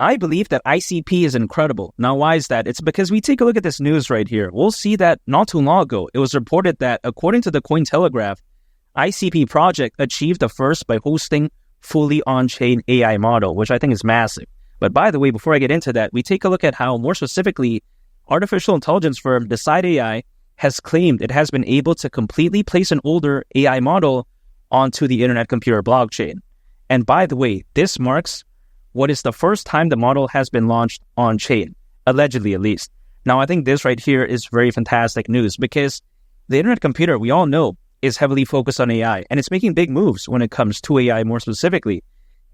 I believe that ICP is incredible. Now, why is that? It's because we take a look at this news right here. We'll see that not too long ago, it was reported that according to the Cointelegraph, ICP project achieved the first by hosting fully on-chain AI model, which I think is massive. But by the way, before I get into that, we take a look at how, more specifically, artificial intelligence firm Decide AI has claimed it has been able to completely place an older AI model onto the internet computer blockchain. And by the way, this marks what is the first time the model has been launched on-chain, allegedly at least. Now, I think this right here is very fantastic news because the internet computer, we all know, is heavily focused on AI, and it's making big moves when it comes to AI more specifically.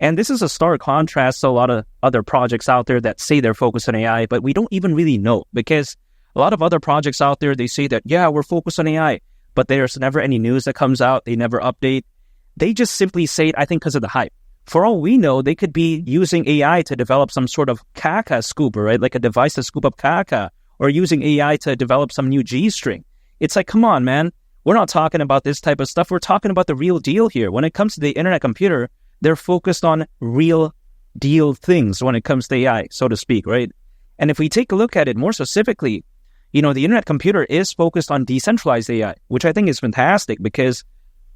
And this is a stark contrast to a lot of other projects out there that say they're focused on AI, but we don't even really know because a lot of other projects out there, they say that, yeah, we're focused on AI, but there's never any news that comes out. They never update. They just simply say it, I think, because of the hype. For all we know, they could be using AI to develop some sort of Kaka scooper, right? Like a device to scoop up Kaka, or using AI to develop some new G-string. It's like, come on, man. We're not talking about this type of stuff. We're talking about the real deal here. When it comes to the internet computer, they're focused on real deal things when it comes to AI, so to speak, right? And if we take a look at it more specifically, the internet computer is focused on decentralized AI, which I think is fantastic because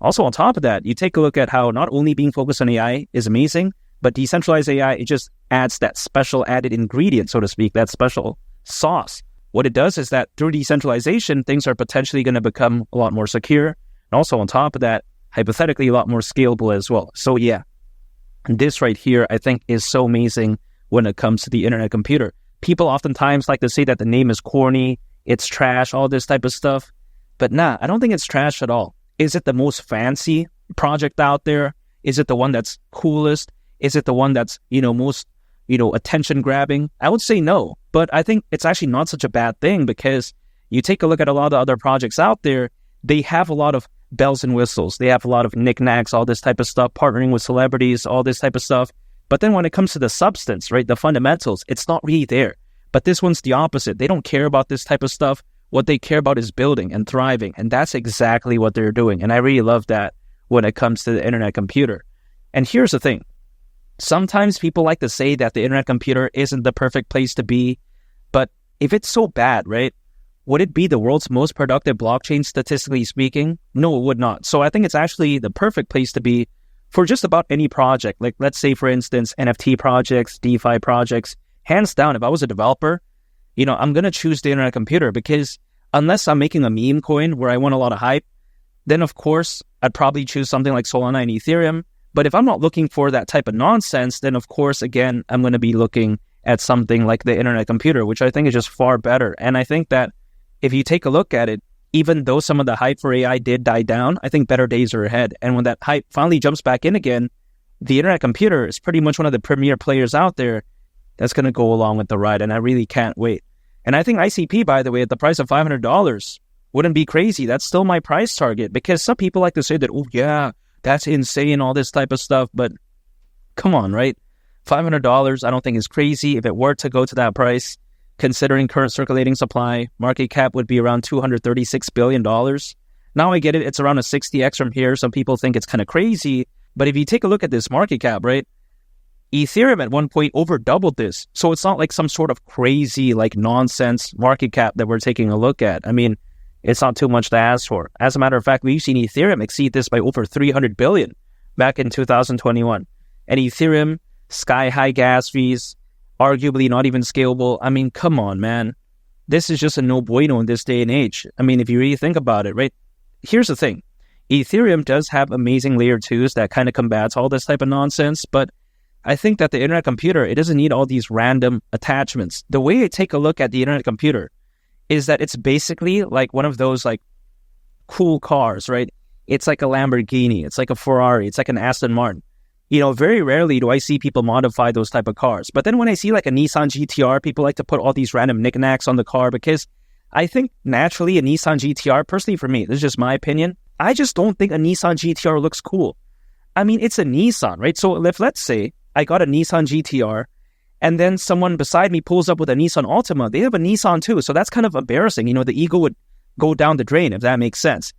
also on top of that, you take a look at how not only being focused on AI is amazing, but decentralized AI, it just adds that special added ingredient, so to speak, that special sauce. What it does is that through decentralization, things are potentially going to become a lot more secure. And also on top of that, hypothetically, a lot more scalable as well. So yeah, this right here, I think, is so amazing when it comes to the internet computer. People oftentimes like to say that the name is corny, it's trash, all this type of stuff. But nah, I don't think it's trash at all. Is it the most fancy project out there? Is it the one that's coolest? Is it the one that's, most, attention grabbing? I would say no, but I think it's actually not such a bad thing because you take a look at a lot of other projects out there, they have a lot of bells and whistles. They have a lot of knickknacks, all this type of stuff, partnering with celebrities, all this type of stuff. But then when it comes to the substance, right, the fundamentals, it's not really there. But this one's the opposite. They don't care about this type of stuff. What they care about is building and thriving. And that's exactly what they're doing. And I really love that when it comes to the internet computer. And here's the thing. Sometimes people like to say that the internet computer isn't the perfect place to be. But if it's so bad, right, would it be the world's most productive blockchain, statistically speaking? No, it would not. So I think it's actually the perfect place to be for just about any project. Like, let's say, for instance, NFT projects, DeFi projects. Hands down, if I was a developer, I'm going to choose the internet computer because unless I'm making a meme coin where I want a lot of hype, then of course, I'd probably choose something like Solana and Ethereum. But if I'm not looking for that type of nonsense, then of course, again, I'm going to be looking at something like the internet computer, which I think is just far better. And I think that if you take a look at it, even though some of the hype for AI did die down, I think better days are ahead. And when that hype finally jumps back in again, the internet computer is pretty much one of the premier players out there that's going to go along with the ride. And I really can't wait. And I think ICP, by the way, at the price of $500 wouldn't be crazy. That's still my price target because some people like to say that, oh yeah, that's insane, all this type of stuff. But come on, right? $500 I don't think is crazy. If it were to go to that price, considering current circulating supply, market cap would be around $236 billion. Now I get it. It's around a 60x from here. Some people think it's kind of crazy. But if you take a look at this market cap, right? Ethereum at one point over doubled this. So it's not like some sort of crazy, like nonsense market cap that we're taking a look at. I mean, it's not too much to ask for. As a matter of fact, we've seen Ethereum exceed this by over 300 billion back in 2021. And Ethereum, sky high gas fees, arguably not even scalable. I mean, come on, man. This is just a no bueno in this day and age. I mean, if you really think about it, right? Here's the thing. Ethereum does have amazing layer 2s that kind of combats all this type of nonsense, but I think that the internet computer, it doesn't need all these random attachments. The way I take a look at the internet computer is that it's basically like one of those like cool cars, right? It's like a Lamborghini, it's like a Ferrari, it's like an Aston Martin. Very rarely do I see people modify those type of cars. But then when I see like a Nissan GTR, people like to put all these random knickknacks on the car because I think naturally a Nissan GTR, personally for me, this is just my opinion, I just don't think a Nissan GTR looks cool. I mean, it's a Nissan, right? So if let's say I got a Nissan GTR and then someone beside me pulls up with a Nissan Altima, they have a Nissan too. So that's kind of embarrassing. The ego would go down the drain, if that makes sense.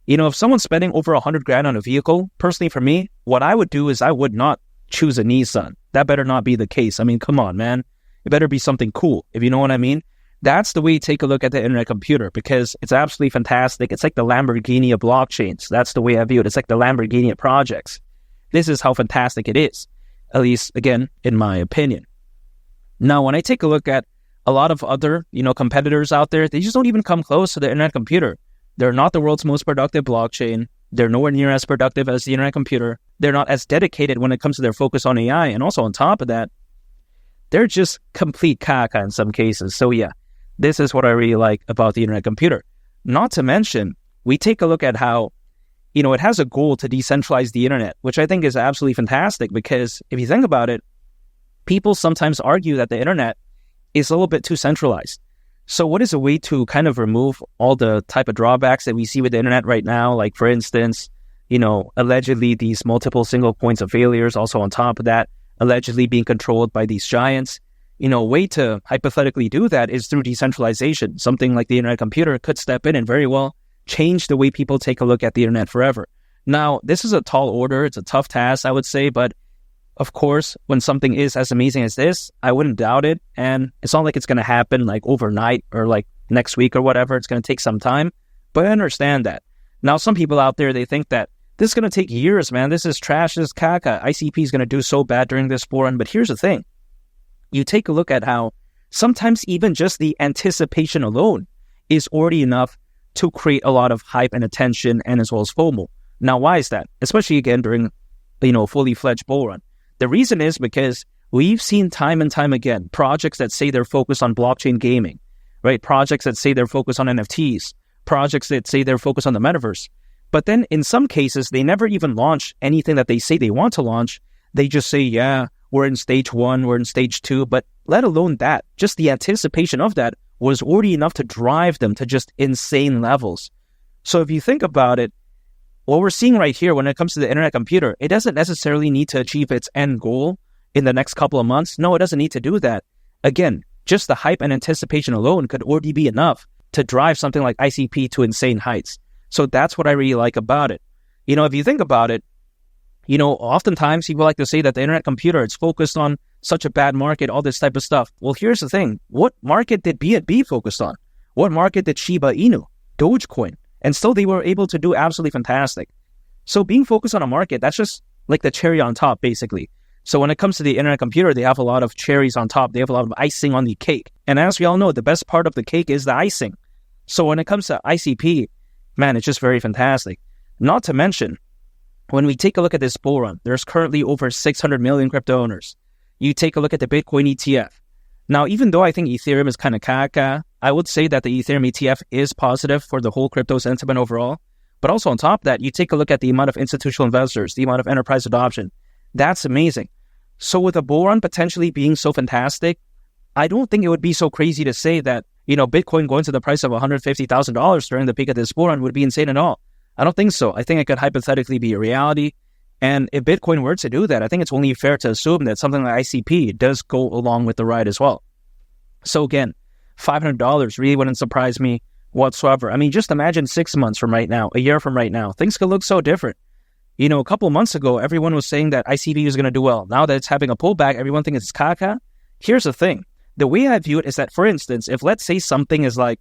If someone's spending over $100,000 on a vehicle, personally for me, what I would do is I would not choose a Nissan. That better not be the case. I mean, come on, man. It better be something cool, if you know what I mean. That's the way you take a look at the internet computer, because it's absolutely fantastic. It's like the Lamborghini of blockchains. That's the way I view it. It's like the Lamborghini of projects. This is how fantastic it is, at least, again, in my opinion. Now, when I take a look at a lot of other, competitors out there, they just don't even come close to the internet computer. They're not the world's most productive blockchain. They're nowhere near as productive as the internet computer. They're not as dedicated when it comes to their focus on AI. And also on top of that, they're just complete caca in some cases. So yeah, this is what I really like about the internet computer. Not to mention, we take a look at how, it has a goal to decentralize the internet, which I think is absolutely fantastic, because if you think about it, people sometimes argue that the internet is a little bit too centralized. So what is a way to kind of remove all the type of drawbacks that we see with the internet right now? Like, for instance, allegedly these multiple single points of failures. Also on top of that, allegedly being controlled by these giants. A way to hypothetically do that is through decentralization. Something like the internet computer could step in and very well change the way people take a look at the internet forever. Now, this is a tall order. It's a tough task, I would say, but of course, when something is as amazing as this, I wouldn't doubt it. And it's not like it's going to happen like overnight or like next week or whatever. It's going to take some time, but I understand that. Now, some people out there, they think that this is going to take years, man. This is trash. This is caca. ICP is going to do so bad during this bull run. But here's the thing. You take a look at how sometimes even just the anticipation alone is already enough to create a lot of hype and attention, and as well as FOMO. Now, why is that? Especially again during, fully fledged bull run. The reason is because we've seen time and time again projects that say they're focused on blockchain gaming, right? Projects that say they're focused on NFTs, projects that say they're focused on the metaverse. But then in some cases, they never even launch anything that they say they want to launch. They just say, yeah, we're in stage 1, we're in stage 2, but let alone that, just the anticipation of that was already enough to drive them to just insane levels. So if you think about it, what we're seeing right here when it comes to the internet computer, it doesn't necessarily need to achieve its end goal in the next couple of months. No, it doesn't need to do that. Again, just the hype and anticipation alone could already be enough to drive something like ICP to insane heights. So that's what I really like about it. If you think about it, oftentimes people like to say that the internet computer, it's focused on such a bad market, all this type of stuff. Well, here's the thing. What market did BNB focus on? What market did Shiba Inu, Dogecoin? And still they were able to do absolutely fantastic. So being focused on a market, that's just like the cherry on top, basically. So when it comes to the internet computer, they have a lot of cherries on top. They have a lot of icing on the cake. And as we all know, the best part of the cake is the icing. So when it comes to ICP, man, it's just very fantastic. Not to mention, when we take a look at this bull run, there's currently over 600 million crypto owners. You take a look at the Bitcoin ETF. Now, even though I think Ethereum is kind of caca, I would say that the Ethereum ETF is positive for the whole crypto sentiment overall. But also on top of that, you take a look at the amount of institutional investors, the amount of enterprise adoption. That's amazing. So with a bull run potentially being so fantastic, I don't think it would be so crazy to say that, Bitcoin going to the price of $150,000 during the peak of this bull run would be insane at all. I don't think so. I think it could hypothetically be a reality. And if Bitcoin were to do that, I think it's only fair to assume that something like ICP does go along with the ride as well. So again, $500 really wouldn't surprise me whatsoever. I mean, just imagine 6 months from right now, a year from right now, things could look so different. A couple months ago, everyone was saying that ICP was going to do well. Now that it's having a pullback, everyone thinks it's caca. Here's the thing. The way I view it is that, for instance, if let's say something is like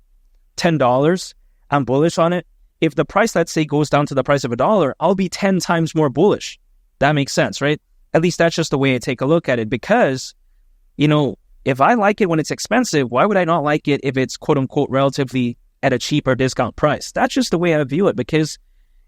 $10, I'm bullish on it. If the price, let's say, goes down to the price of $1, I'll be 10 times more bullish. That makes sense, right? At least that's just the way I take a look at it, because, if I like it when it's expensive, why would I not like it if it's quote unquote relatively at a cheaper discount price? That's just the way I view it, because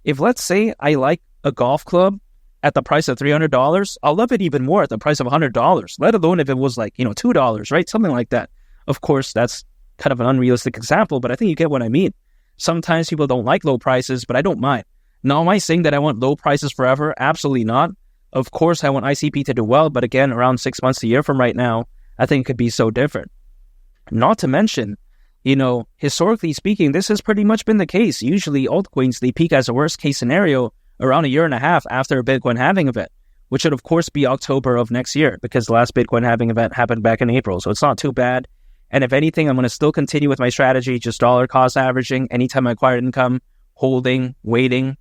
if let's say I like a golf club at the price of $300, I'll love it even more at the price of $100, let alone if it was like, $2, right? Something like that. Of course, that's kind of an unrealistic example, but I think you get what I mean. Sometimes people don't like low prices, but I don't mind. Now, am I saying that I want low prices forever? Absolutely not. Of course, I want ICP to do well, but again, around 6 months to a year from right now, I think it could be so different. Not to mention, historically speaking, this has pretty much been the case. Usually altcoins, they peak as a worst case scenario around a year and a half after a Bitcoin halving event, which should of course be October of next year, because the last Bitcoin halving event happened back in April. So it's not too bad. And if anything, I'm going to still continue with my strategy, just dollar cost averaging, anytime I acquire income, holding, waiting.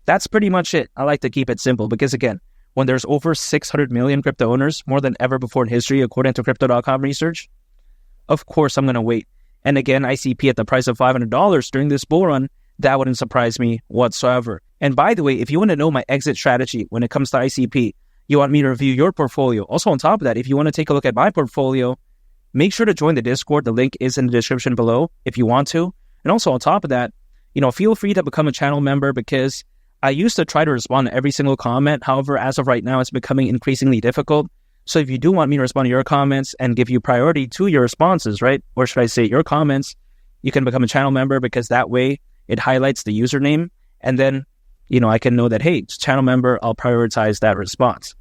That's pretty much it. I like to keep it simple because again, when there's over 600 million crypto owners, more than ever before in history, according to Crypto.com research? Of course, I'm going to wait. And again, ICP at the price of $500 during this bull run, that wouldn't surprise me whatsoever. And by the way, if you want to know my exit strategy when it comes to ICP, you want me to review your portfolio. Also on top of that, if you want to take a look at my portfolio, make sure to join the Discord. The link is in the description below if you want to. And also on top of that, feel free to become a channel member because I used to try to respond to every single comment. However, as of right now, it's becoming increasingly difficult. So if you do want me to respond to your comments and give you priority to your responses, right? Or should I say your comments, you can become a channel member because that way it highlights the username. And then, I can know that, hey, it's channel member, I'll prioritize that response.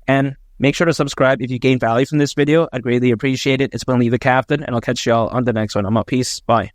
And make sure to subscribe if you gain value from this video. I'd greatly appreciate it. It's been Lee the Captain, and I'll catch y'all on the next one. I'm out. Peace. Bye.